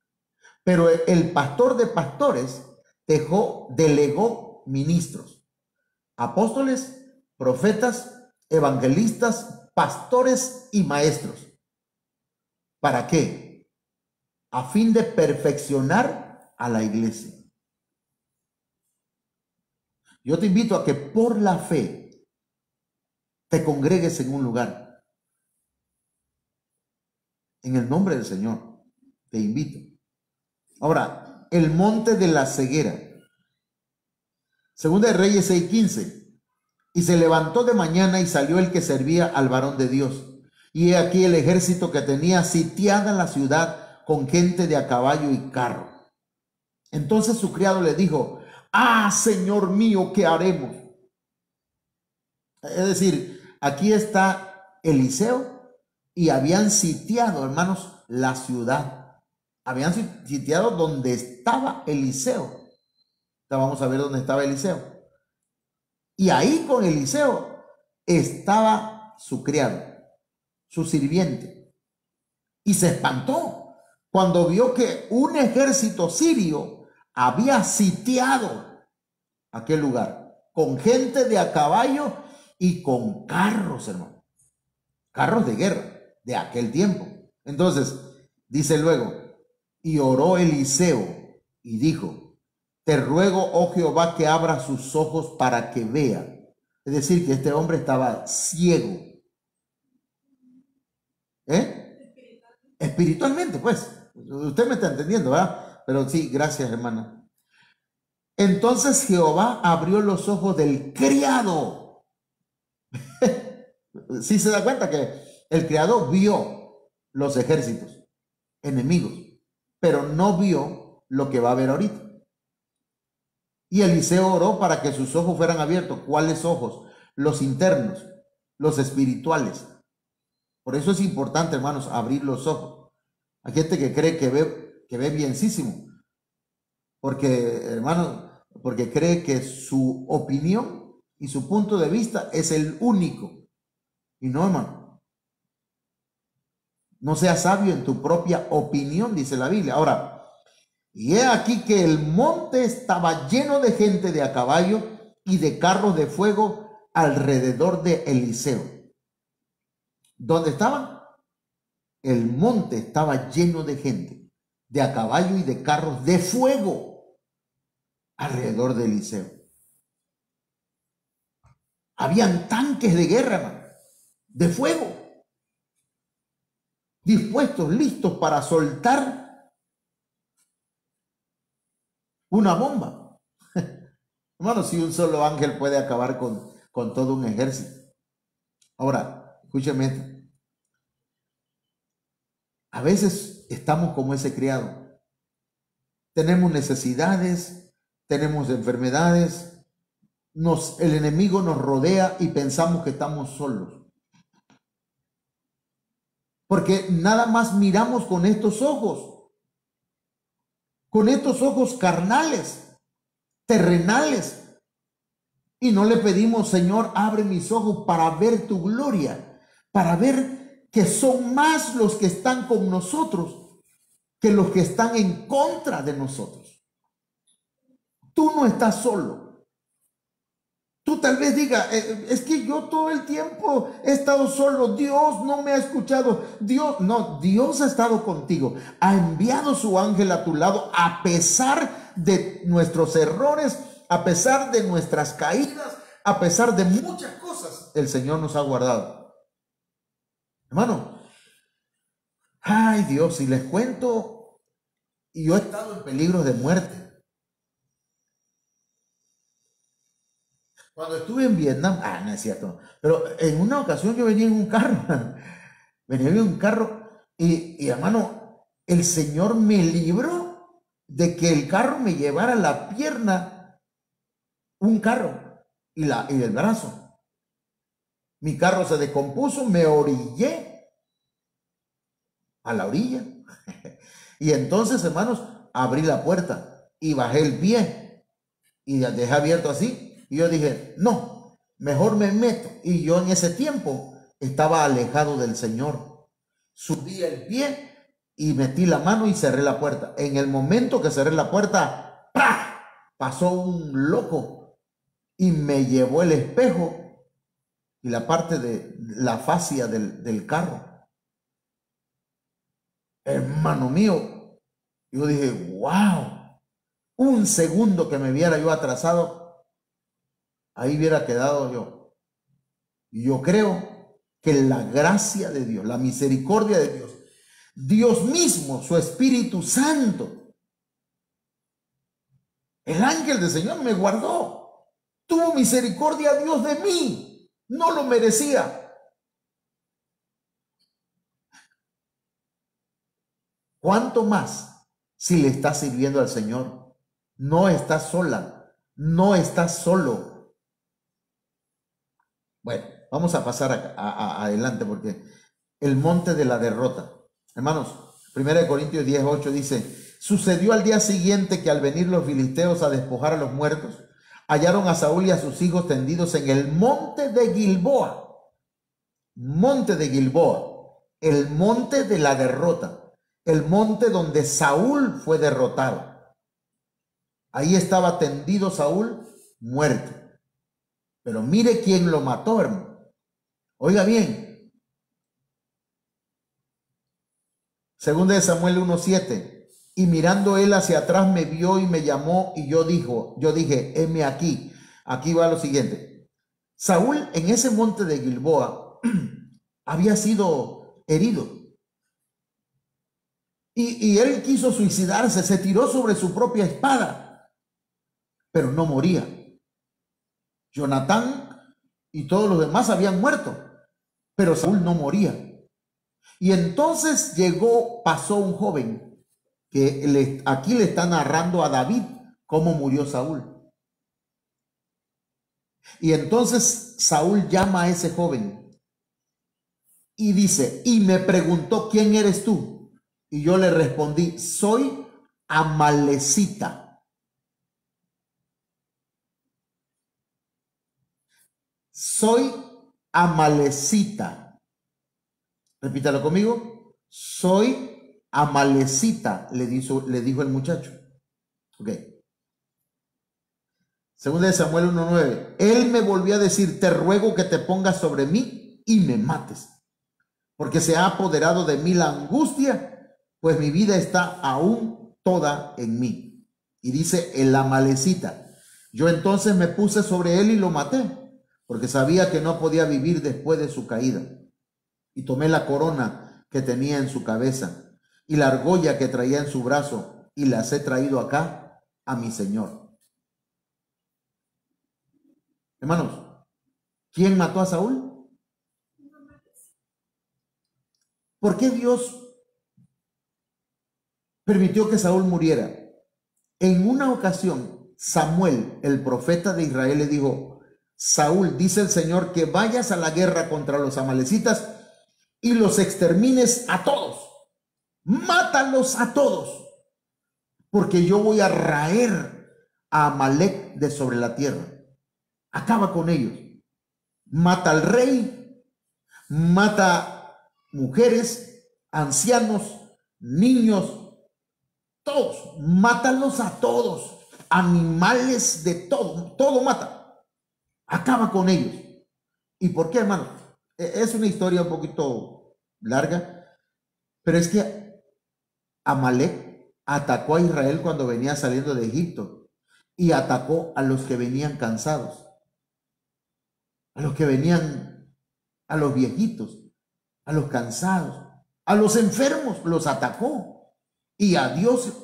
Pero el pastor de pastores delegó ministros, apóstoles, profetas, evangelistas, pastores y maestros. ¿Para qué? A fin de perfeccionar a la iglesia. Yo te invito a que por la fe te congregues en un lugar. En el nombre del Señor, te invito. Ahora, el monte de la ceguera. Segunda de Reyes 6:15. Y se levantó de mañana y salió el que servía al varón de Dios. Y he aquí el ejército que tenía sitiada la ciudad con gente de a caballo y carro. Entonces su criado le dijo: ah, Señor mío, ¿qué haremos? Es decir, aquí está Eliseo y habían sitiado, hermanos, la ciudad. Habían sitiado donde estaba Eliseo. Ahora vamos a ver dónde estaba Eliseo. Y ahí con Eliseo estaba su criado, su sirviente. Y se espantó cuando vio que un ejército sirio había sitiado aquel lugar, con gente de a caballo y con carros, hermano. Carros de guerra de aquel tiempo. Entonces, dice luego, y oró Eliseo y dijo: te ruego, oh Jehová, que abra sus ojos para que vea. Es decir, que este hombre estaba ciego. Espiritualmente, pues. Usted me está entendiendo, ¿verdad? Pero sí, gracias, hermana. Entonces Jehová abrió los ojos del criado. Sí se da cuenta que el criado vio los ejércitos enemigos, pero no vio lo que va a ver ahorita. Y Eliseo oró para que sus ojos fueran abiertos. ¿Cuáles ojos? Los internos, los espirituales. Por eso es importante, hermanos, abrir los ojos. Hay gente que cree que ve bienísimo, porque, hermanos, porque cree que su opinión y su punto de vista es el único. Y no, hermano. No seas sabio en tu propia opinión, dice la Biblia. Ahora, y he aquí que el monte estaba lleno de gente de a caballo y de carros de fuego alrededor de Eliseo. ¿Dónde estaban? El monte estaba lleno de gente de a caballo y de carros de fuego alrededor de Eliseo. Habían tanques de guerra, hermano, de fuego, dispuestos, listos para soltar una bomba. Hermano, si un solo ángel puede acabar con todo un ejército. Ahora, escúcheme esto. A veces estamos como ese criado. Tenemos necesidades, tenemos enfermedades, el enemigo nos rodea y pensamos que estamos solos. Porque nada más miramos con estos ojos carnales, terrenales, y no le pedimos: Señor, abre mis ojos para ver tu gloria, para ver que son más los que están con nosotros que los que están en contra de nosotros. Tú no estás solo. Tú tal vez digas: es que yo todo el tiempo he estado solo, Dios no me ha escuchado. Dios ha estado contigo, ha enviado su ángel a tu lado a pesar de nuestros errores, a pesar de nuestras caídas, a pesar de muchas cosas. El Señor nos ha guardado. Hermano, ay Dios, si les cuento, yo he estado en peligro de muerte. Cuando estuve en Vietnam, no es cierto, pero en una ocasión yo venía en un carro, y hermano, el Señor me libró de que el carro me llevara la pierna, un carro, y el brazo. Mi carro se descompuso, me orillé a la orilla. Y entonces, hermanos, abrí la puerta y bajé el pie y dejé abierto así. Y yo dije: no, mejor me meto. Y yo en ese tiempo estaba alejado del Señor. Subí el pie y metí la mano y cerré la puerta. En el momento que cerré la puerta, ¡pah!, pasó un loco y me llevó el espejo y la parte de la fascia del carro. Hermano mío, yo dije: wow, un segundo que me viera yo atrasado, ahí hubiera quedado yo. Y yo creo que la gracia de Dios, la misericordia de Dios, Dios mismo, su Espíritu Santo, el ángel del Señor me guardó. Tú Tuvo misericordia Dios de mí. No lo merecía. ¿Cuánto más si le estás sirviendo al Señor? No estás sola, no estás solo. Bueno, vamos a pasar adelante porque el monte de la derrota. Hermanos, 1 Corintios 10:8 dice, sucedió al día siguiente que al venir los filisteos a despojar a los muertos, hallaron a Saúl y a sus hijos tendidos en el monte de Gilboa. Monte de Gilboa, el monte de la derrota. El monte donde Saúl fue derrotado. Ahí estaba tendido Saúl, muerto. Pero mire quién lo mató, hermano. Oiga bien. Segunda de Samuel 1:7. Y mirando él hacia atrás me vio y me llamó y yo dije, heme aquí. Aquí va lo siguiente. Saúl en ese monte de Gilboa había sido herido. Y él quiso suicidarse, se tiró sobre su propia espada, pero no moría. Jonatán y todos los demás habían muerto, pero Saúl no moría. Y entonces pasó un joven, que aquí le está narrando a David cómo murió Saúl. Y entonces Saúl llama a ese joven y dice, y me preguntó, ¿quién eres tú? Y yo le respondí, soy amalecita. Soy amalecita. Repítalo conmigo. Soy amalecita, le dijo el muchacho. Ok. Segunda de Samuel 1:9. Él me volvió a decir, te ruego que te pongas sobre mí y me mates, porque se ha apoderado de mí la angustia, pues mi vida está aún toda en mí. Y dice el amalecita. Yo entonces me puse sobre él y lo maté, porque sabía que no podía vivir después de su caída. Y tomé la corona que tenía en su cabeza y la argolla que traía en su brazo y las he traído acá a mi Señor. Hermanos, ¿quién mató a Saúl? ¿Por qué Dios permitió que Saúl muriera? En una ocasión, Samuel, el profeta de Israel, le dijo, Saúl, dice el Señor, que vayas a la guerra contra los amalecitas y los extermines a todos. Mátalos a todos, porque yo voy a raer a Amalec de sobre la tierra. Acaba con ellos. Mata al rey, mata mujeres, ancianos, niños, todos. Mátalos a todos. Animales, de todo, todo mata. Acaba con ellos. ¿Y por qué, hermano? Es una historia un poquito larga, pero es que Amalec atacó a Israel cuando venía saliendo de Egipto y atacó a los que venían cansados, a los que venían, a los viejitos, a los cansados, a los enfermos, los atacó. Y a Dios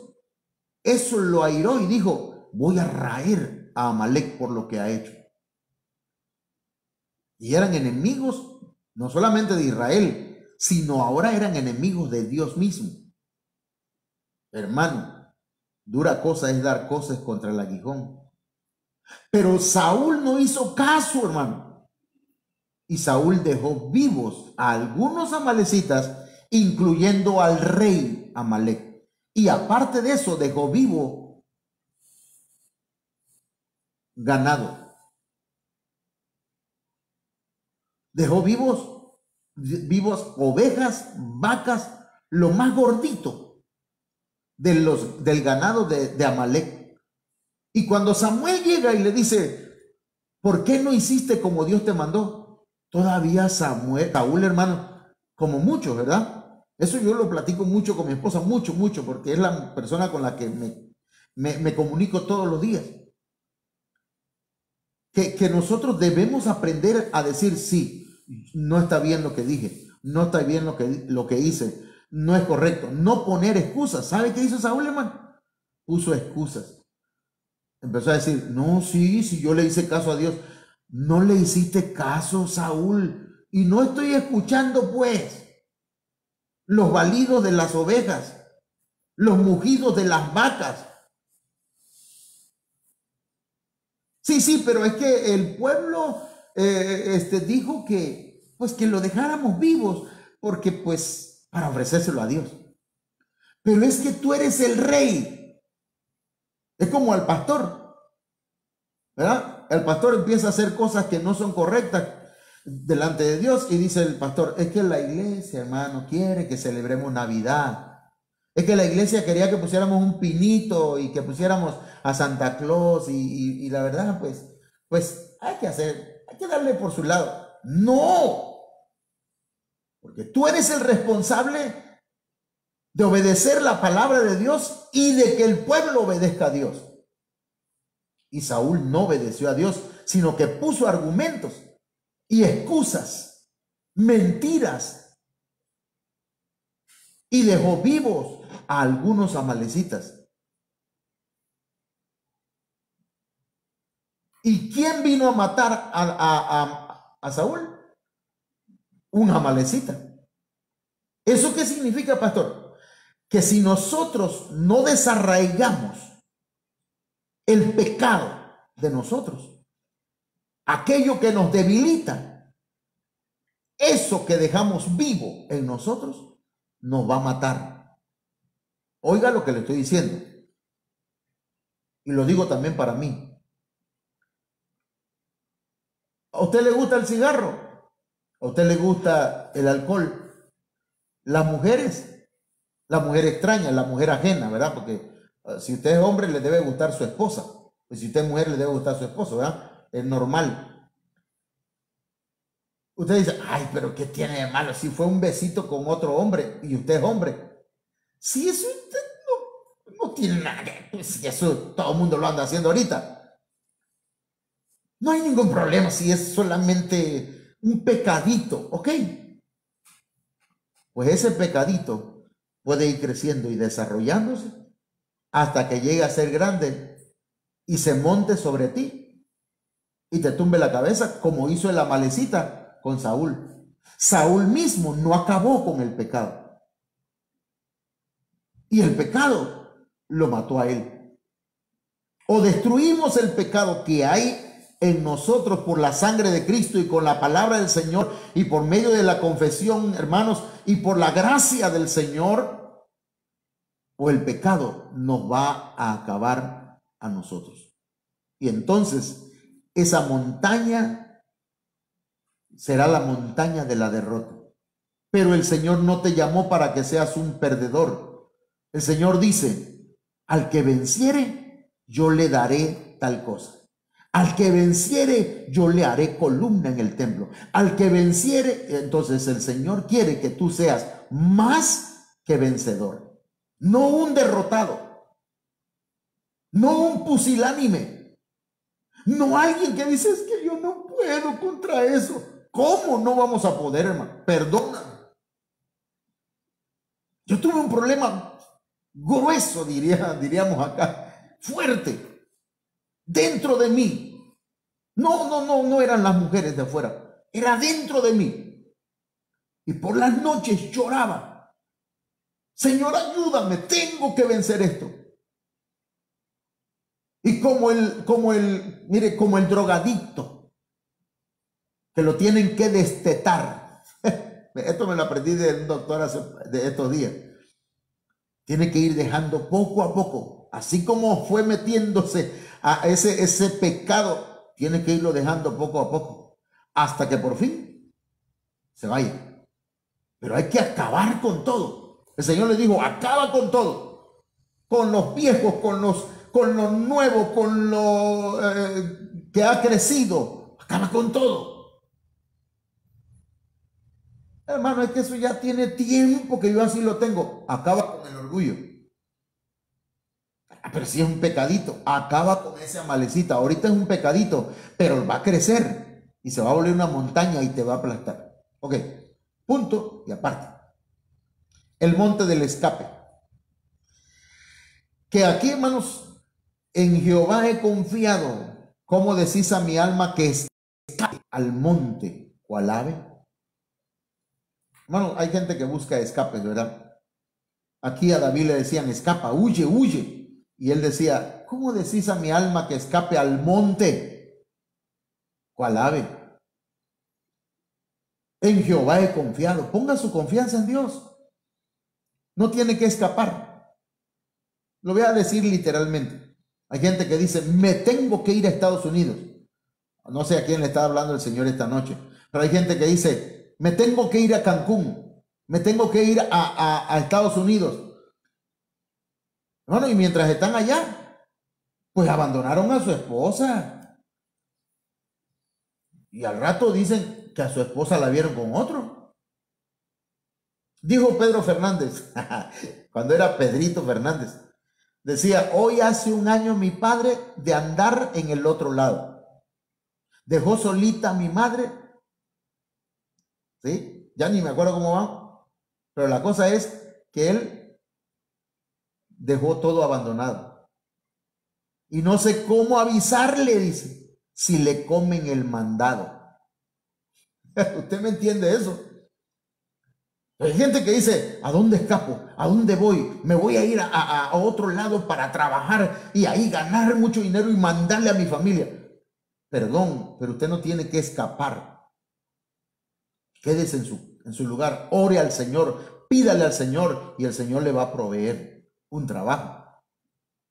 eso lo airó y dijo, voy a raer a Amalec por lo que ha hecho. Y eran enemigos no solamente de Israel, sino ahora eran enemigos de Dios mismo. Hermano, dura cosa es dar cosas contra el aguijón. Pero Saúl no hizo caso, hermano. Y Saúl dejó vivos a algunos amalecitas, incluyendo al rey Amalec. Y aparte de eso, dejó vivo ganado. Dejó vivos ovejas, vacas, lo más gordito del ganado de Amalec. Y cuando Samuel llega y le dice, ¿por qué no hiciste como Dios te mandó? Todavía Saúl, hermano, como muchos, ¿verdad? Eso yo lo platico mucho con mi esposa, mucho, porque es la persona con la que me comunico todos los días. Que nosotros debemos aprender a decir, sí, no está bien lo que dije, no está bien lo que hice, no es correcto. No poner excusas. ¿Sabe qué hizo Saúl, hermano? Puso excusas. empezó a decir, no, sí, sí, yo le hice caso a Dios. No le hiciste caso, Saúl. Y no estoy escuchando, pues, los balidos de las ovejas, los mugidos de las vacas. Sí, sí, pero es que el pueblo dijo que, pues, que lo dejáramos vivos, porque, pues, para ofrecérselo a Dios. Pero es que tú eres el rey. Es como al pastor, ¿verdad? El pastor empieza a hacer cosas que no son correctas delante de Dios y dice el pastor, es que la iglesia, hermano, quiere que celebremos Navidad. Es que la iglesia quería que pusiéramos un pinito y que pusiéramos a Santa Claus y la verdad, pues hay que darle por su lado. No, porque tú eres el responsable de obedecer la palabra de Dios y de que el pueblo obedezca a Dios. Y Saúl no obedeció a Dios, sino que puso argumentos y excusas, mentiras, y dejó vivos a algunos amalecitas. ¿Y quién vino a matar a Saúl? Un amalecita. ¿Eso qué significa, pastor? Que si nosotros no desarraigamos el pecado de nosotros, aquello que nos debilita, eso que dejamos vivo en nosotros, nos va a matar. Oiga lo que le estoy diciendo. Y lo digo también para mí. ¿A usted le gusta el cigarro? ¿A usted le gusta el alcohol? Las mujeres, la mujer extraña, la mujer ajena, ¿verdad? Porque si usted es hombre, le debe gustar su esposa. Pues si usted es mujer, le debe gustar su esposo, ¿verdad? Es normal. Usted dice, ay, pero ¿qué tiene de malo? Si fue un besito con otro hombre y usted es hombre. Si eso usted no tiene nada que... Pues eso todo el mundo lo anda haciendo ahorita. No hay ningún problema si es solamente un pecadito, ¿ok? Pues ese pecadito puede ir creciendo y desarrollándose hasta que llegue a ser grande y se monte sobre ti y te tumbe la cabeza como hizo el amalecita con Saúl. Saúl mismo no acabó con el pecado y el pecado lo mató a él. O destruimos el pecado que hay en nosotros por la sangre de Cristo y con la palabra del Señor y por medio de la confesión, hermanos, y por la gracia del Señor, o el pecado nos va a acabar a nosotros. Y entonces esa montaña será la montaña de la derrota. Pero el Señor no te llamó para que seas un perdedor. El Señor dice, al que venciere, yo le daré tal cosa. Al que venciere, yo le haré columna en el templo. Al que venciere, entonces el Señor quiere que tú seas más que vencedor. No un derrotado. No un pusilánime. No alguien que dice, es que yo no puedo contra eso. ¿Cómo no vamos a poder, hermano? Perdóname. Yo tuve un problema grueso, diríamos acá, fuerte, dentro de mí. No eran las mujeres de afuera, era dentro de mí. Y por las noches lloraba. Señor, ayúdame, tengo que vencer esto. Y como el drogadicto, que lo tienen que destetar. Esto me lo aprendí de un doctor de estos días. Tiene que ir dejando poco a poco, así como fue metiéndose a ese pecado, tiene que irlo dejando poco a poco, hasta que por fin se vaya. Pero hay que acabar con todo. El Señor le dijo, acaba con todo, con los viejos, con lo nuevo, con lo que ha crecido, acaba con todo. Hermano, es que eso ya tiene tiempo que yo así lo tengo. Acaba con el orgullo. Pero si es un pecadito, acaba con esa malecita. Ahorita es un pecadito, pero va a crecer y se va a volver una montaña y te va a aplastar. Ok, punto y aparte. El monte del escape. Que aquí, hermanos, En Jehová he confiado. ¿Cómo decís a mi alma que escape al monte cual ave? Bueno, hay gente que busca escapes, ¿verdad? Aquí a David le decían, escapa, huye, huye. Y él decía, ¿cómo decís a mi alma que escape al monte cual ave? En Jehová he confiado. Ponga su confianza en Dios. No tiene que escapar. Lo voy a decir literalmente. Hay gente que dice, me tengo que ir a Estados Unidos. No sé a quién le está hablando el Señor esta noche, pero hay gente que dice, me tengo que ir a Cancún, me tengo que ir a Estados Unidos. Bueno, y mientras están allá, pues abandonaron a su esposa. Y al rato dicen que a su esposa la vieron con otro. Dijo Pedro Fernández, cuando era Pedrito Fernández, decía, hoy hace un año mi padre de andar en el otro lado. Dejó solita a mi madre, ¿sí? Ya ni me acuerdo cómo va, pero la cosa es que él dejó todo abandonado. Y no sé cómo avisarle, dice, si le comen el mandado. ¿Usted me entiende eso? Hay gente que dice, ¿a dónde escapo? ¿A dónde voy? Me voy a ir a otro lado para trabajar y ahí ganar mucho dinero y mandarle a mi familia. Perdón, pero usted no tiene que escapar. Quédese en su lugar, ore al Señor, pídale al Señor y el Señor le va a proveer un trabajo.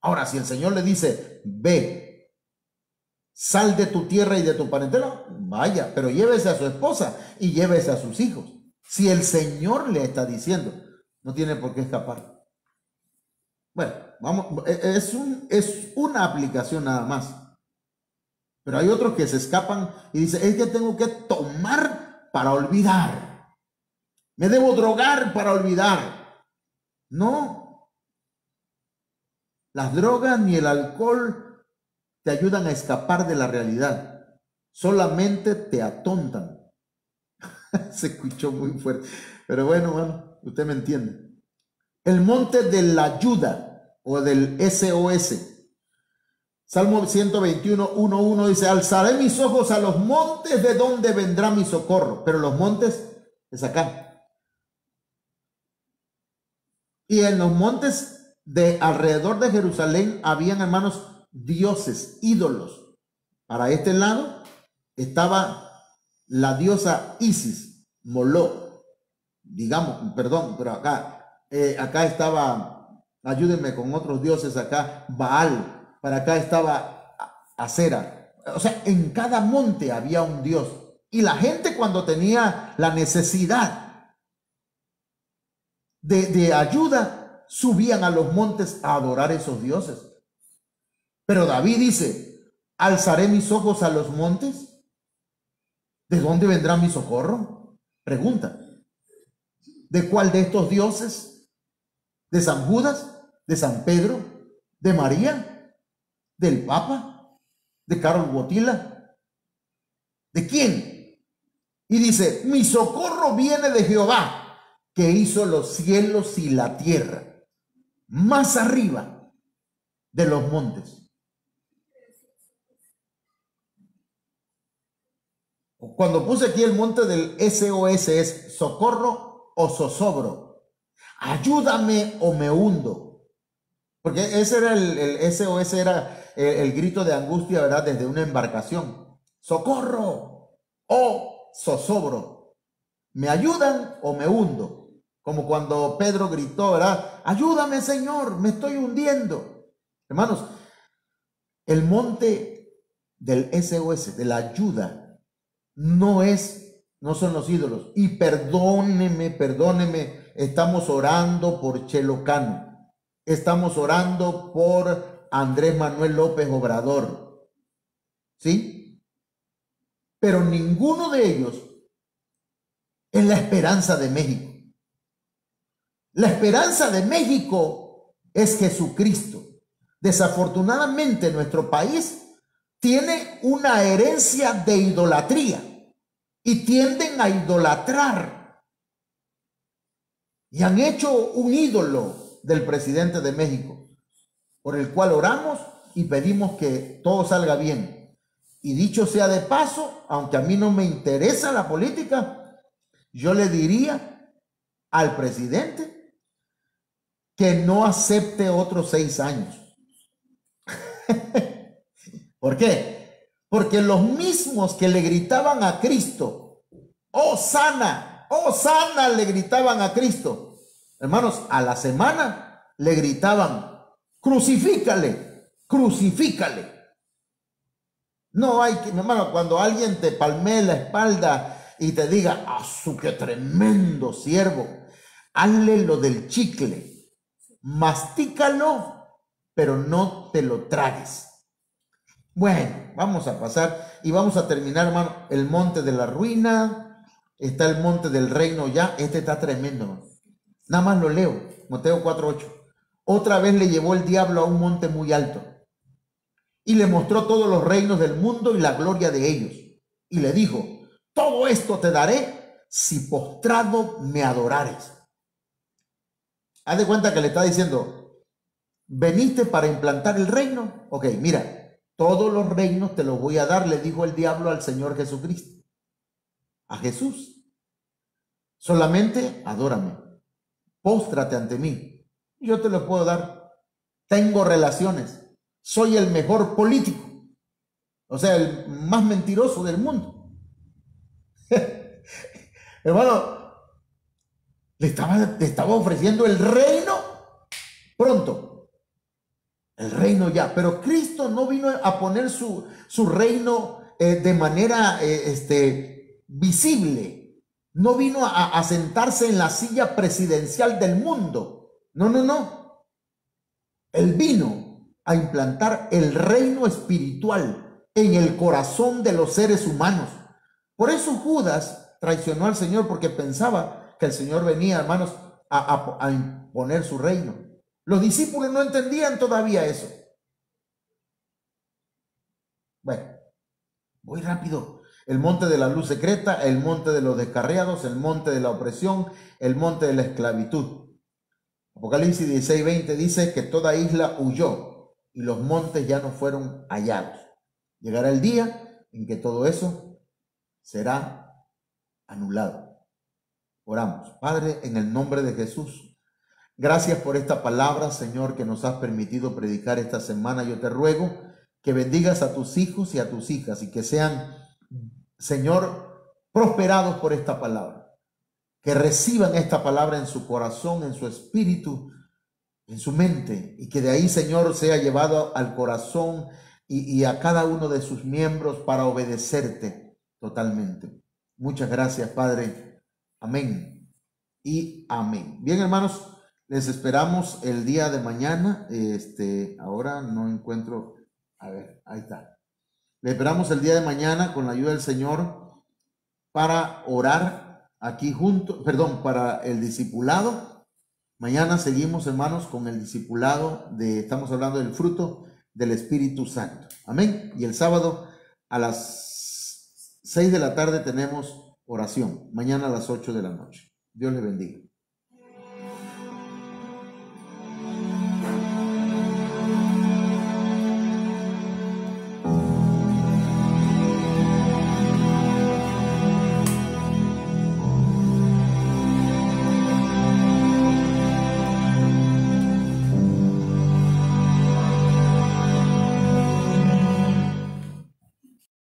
Ahora, si el Señor le dice, ve, sal de tu tierra y de tu parentela, vaya, pero llévese a su esposa y llévese a sus hijos. Si el Señor le está diciendo, no tiene por qué escapar. Bueno, vamos, es una aplicación nada más. Pero hay otros que se escapan y dicen, es que tengo que tomar para olvidar. Me debo drogar para olvidar. No. Las drogas ni el alcohol te ayudan a escapar de la realidad. Solamente te atontan. Se escuchó muy fuerte. Pero bueno, usted me entiende. El monte de la ayuda o del SOS. Salmo 121, 1:1 dice, alzaré mis ojos a los montes de donde vendrá mi socorro. Pero los montes es acá. Y en los montes de alrededor de Jerusalén habían, hermanos, dioses, ídolos. Para este lado estaba la diosa Isis, Moloch, digamos, perdón, pero acá estaba, ayúdenme con otros dioses acá, Baal. Para acá estaba Acera. O sea, en cada monte había un dios. Y la gente cuando tenía la necesidad de ayuda, subían a los montes a adorar esos dioses. Pero David dice, alzaré mis ojos a los montes. ¿De dónde vendrá mi socorro? Pregunta. ¿De cuál de estos dioses? ¿De San Judas? ¿De San Pedro? ¿De María? ¿Del Papa? ¿De Carol Botila? ¿De quién? Y dice, mi socorro viene de Jehová, que hizo los cielos y la tierra, más arriba de los montes. Cuando puse aquí el monte del SOS es socorro o zozobro. Ayúdame o me hundo. Porque ese era el SOS, era el grito de angustia, ¿verdad? Desde una embarcación. Socorro o zozobro. ¿Me ayudan o me hundo? Como cuando Pedro gritó, ¿verdad? Ayúdame, Señor, me estoy hundiendo. Hermanos, el monte del SOS, de la ayuda, no son los ídolos. Y perdóneme, estamos orando por Chelo Cano. Estamos orando por Andrés Manuel López Obrador. ¿Sí? Pero ninguno de ellos es la esperanza de México. La esperanza de México es Jesucristo. Desafortunadamente nuestro país tiene una herencia de idolatría y tienden a idolatrar. Y han hecho un ídolo del presidente de México, por el cual oramos y pedimos que todo salga bien. Y dicho sea de paso, aunque a mí no me interesa la política, yo le diría al presidente que no acepte otros 6 años. ¿Por qué? Porque los mismos que le gritaban a Cristo, Hosana, Hosana, le gritaban a Cristo. Hermanos, a la semana le gritaban, crucifícale, crucifícale. No hay que, hermano, cuando alguien te palmee la espalda y te diga, ¡ah, su qué tremendo siervo! Hazle lo del chicle, mastícalo, pero no te lo tragues. Bueno, vamos a pasar y vamos a terminar, hermano, el monte de la ruina, está el monte del reino ya, este está tremendo, hermano. Nada más lo leo, Mateo 4:8. Otra vez le llevó el diablo a un monte muy alto y le mostró todos los reinos del mundo y la gloria de ellos. Y le dijo, todo esto te daré si postrado me adorares. Haz de cuenta que le está diciendo, ¿veniste para implantar el reino? Ok, mira, todos los reinos te los voy a dar, le dijo el diablo al Señor Jesucristo, a Jesús. Solamente adórame, póstrate ante mí, yo te lo puedo dar. Tengo relaciones, soy el mejor político, o sea, el más mentiroso del mundo. Hermano, le estaba ofreciendo el reino pronto. El reino ya, pero Cristo no vino a poner su reino de manera visible. No vino a sentarse en la silla presidencial del mundo. No, no, no. Él vino a implantar el reino espiritual en el corazón de los seres humanos. Por eso Judas traicionó al Señor, porque pensaba que el Señor venía, hermanos, a imponer su reino. Los discípulos no entendían todavía eso. Bueno, voy rápido. El monte de la luz secreta, el monte de los descarriados, el monte de la opresión, el monte de la esclavitud. Apocalipsis 16:20 dice que toda isla huyó y los montes ya no fueron hallados. Llegará el día en que todo eso será anulado. Oramos. Padre, en el nombre de Jesús, gracias por esta palabra, Señor, que nos has permitido predicar esta semana. Yo te ruego que bendigas a tus hijos y a tus hijas y que sean, Señor, prosperados por esta palabra. Que reciban esta palabra en su corazón, en su espíritu, en su mente, y que de ahí, Señor, sea llevado al corazón y a cada uno de sus miembros para obedecerte totalmente. Muchas gracias, Padre. Amén y amén. Bien, hermanos, les esperamos el día de mañana. Ahora no encuentro. A ver, ahí está. Les esperamos el día de mañana con la ayuda del Señor para orar aquí juntos, para el discipulado. Mañana seguimos, hermanos, con el discipulado estamos hablando del fruto del Espíritu Santo. Amén. Y el sábado a las 6 de la tarde tenemos oración. Mañana a las 8 de la noche. Dios les bendiga.